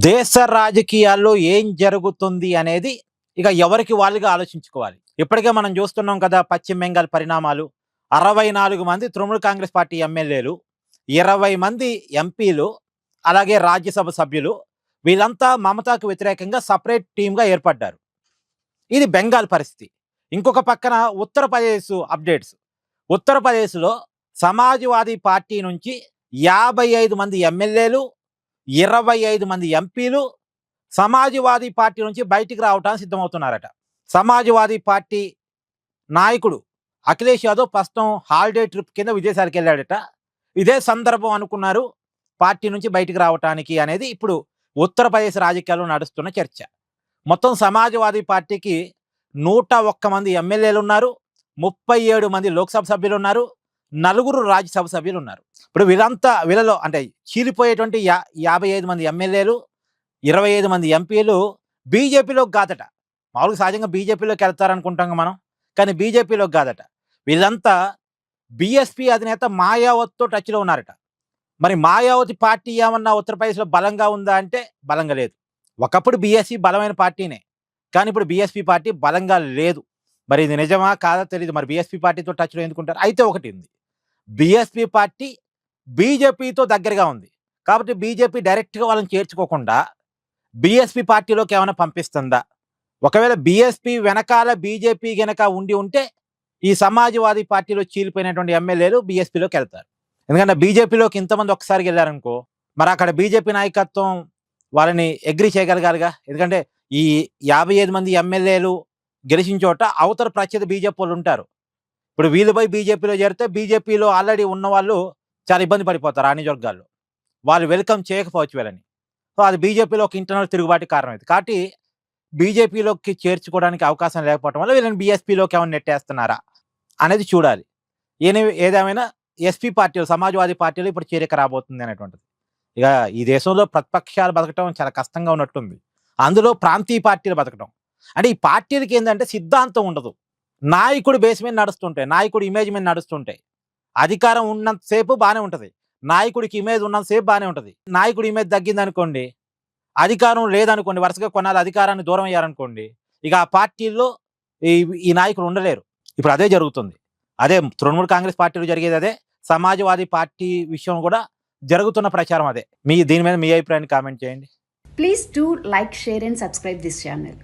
దేశ రాజకీయాల్లో ఏం జరుగుతుంది అనేది ఇక ఎవరికి వాళ్ళుగా ఆలోచించుకోవాలి. ఇప్పటికే మనం చూస్తున్నాం కదా పశ్చిమ బెంగాల్ పరిణామాలు. 64 మంది తృణమూల్ కాంగ్రెస్ పార్టీ ఎమ్మెల్యేలు, 20 మంది ఎంపీలు, అలాగే రాజ్యసభ సభ్యులు వీళ్ళంతా మమతాకు వ్యతిరేకంగా సెపరేట్ టీమ్‌గా ఏర్పడ్డారు. ఇది బెంగాల్ పరిస్థితి. ఇంకొక పక్కన ఉత్తరప్రదేశ్ అప్డేట్స్. ఉత్తరప్రదేశ్‌లో సమాజ్‌వాదీ పార్టీ నుంచి 55 మంది ఎమ్మెల్యేలు, 25 మంది ఎంపీలు సమాజ్‌వాదీ పార్టీ నుంచి బయటికి రావడానికి సిద్ధమవుతున్నారట. సమాజ్‌వాదీ పార్టీ నాయకుడు అఖిలేష్ యాదవ్ ప్రస్తుతం హాలిడే ట్రిప్ కింద విదేశాలకు వెళ్ళాడట. ఇదే సందర్భం అనుకున్నారు పార్టీ నుంచి బయటికి రావటానికి అనేది ఇప్పుడు ఉత్తరప్రదేశ్ రాజకీయాల్లో నడుస్తున్న చర్చ. మొత్తం సమాజ్‌వాదీ పార్టీకి 101 మంది ఎమ్మెల్యేలు ఉన్నారు, 37 మంది లోక్సభ సభ్యులు ఉన్నారు, 4 రాజ్యసభ సభ్యులు ఉన్నారు. ఇప్పుడు వీళ్ళలో అంటే చీలిపోయేటువంటి 55 మంది ఎమ్మెల్యేలు, 25 మంది ఎంపీలు బీజేపీలోకి కాదట. మామూలుగా సహజంగా బీజేపీలోకి వెళ్తారనుకుంటాం మనం, కానీ బీజేపీలోకి కాదట. వీళ్ళంతా బీఎస్పీ అధినేత మాయావతితో టచ్లో ఉన్నారట. మరి మాయావతి పార్టీ ఏమన్నా ఉత్తరప్రదేశ్లో బలంగా ఉందా అంటే బలంగా లేదు. ఒకప్పుడు బీఎస్పీ బలమైన పార్టీనే, కానీ ఇప్పుడు బీఎస్పీ పార్టీ బలంగా లేదు. మరి ఇది నిజమా కాదా తెలియదు. మరి బీఎస్పీ పార్టీతో టచ్లో ఎందుకుంటారు? అయితే ఒకటి ఉంది, బీఎస్పీ పార్టీ బీజేపీతో దగ్గరగా ఉంది కాబట్టి బీజేపీ డైరెక్ట్గా వాళ్ళని చేర్చుకోకుండా బీఎస్పీ పార్టీలోకి ఏమైనా పంపిస్తుందా? ఒకవేళ బీఎస్పీ వెనకాల బీజేపీ గనక ఉండి ఉంటే ఈ సమాజ్‌వాదీ పార్టీలో చీలిపోయినటువంటి ఎమ్మెల్యేలు బీఎస్పీలోకి వెళ్తారు. ఎందుకంటే బీజేపీలోకి ఇంతమంది ఒక్కసారి వెళ్ళారనుకో, మరి అక్కడ బీజేపీ నాయకత్వం వాళ్ళని అగ్రీ చేయగలగాలిగా. ఎందుకంటే ఈ 55 మంది ఎమ్మెల్యేలు గెలిచిన చోట అవతల ప్రత్యేక బీజేపీ వాళ్ళు ఉంటారు. ఇప్పుడు వీళ్ళు పోయి బీజేపీలో చేరితే బీజేపీలో ఆల్రెడీ ఉన్న వాళ్ళు చాలా ఇబ్బంది పడిపోతారు. ఆ నియోజకవర్గాల్లో వాళ్ళు వెల్కమ్ చేయకపోవచ్చు వీళ్ళని. సో అది బీజేపీలో ఒక ఇంటర్నల్ తిరుగుబాటు కారణమైంది. కాబట్టి బీజేపీలోకి చేర్చుకోవడానికి అవకాశం లేకపోవడం వల్ల వీళ్ళని బీఎస్పీలోకి ఏమైనా నెట్టేస్తున్నారా అనేది చూడాలి. ఏదేమైనా ఎస్పీ పార్టీలు, సమాజ్‌వాదీ పార్టీలు ఇప్పుడు చేరిక రాబోతుంది అనేటువంటిది. ఇక ఈ దేశంలో ప్రతిపక్షాలు బతకడం చాలా కష్టంగా ఉన్నట్టుంది. అందులో ప్రాంతీయ పార్టీలు బతకడం అంటే ఈ పార్టీలకి ఏంటంటే సిద్ధాంతం ఉండదు. నాయకుడి బేస్ మీద నడుస్తుంటాయి, నాయకుడి ఇమేజ్ మీద నడుస్తుంటాయి. అధికారం ఉన్నంతసేపు బాగానే ఉంటుంది, నాయకుడికి ఇమేజ్ ఉన్నంతసేపు బాగానే ఉంటుంది. నాయకుడి ఇమేజ్ తగ్గిందనుకోండి, అధికారం లేదనుకోండి, వరుసగా కొన్నాళ్ళు అధికారాన్ని దూరం అయ్యారనుకోండి, ఇక ఆ పార్టీల్లో ఈ ఈ నాయకులు ఉండలేరు. ఇప్పుడు అదే జరుగుతుంది. అదే తృణమూల్ కాంగ్రెస్ పార్టీలో జరిగేది అదే, సమాజ్‌వాదీ పార్టీ విషయం కూడా జరుగుతున్న ప్రచారం అదే. దీని మీద మీ అభిప్రాయాన్ని కామెంట్ చేయండి. Please do like, share and subscribe this channel.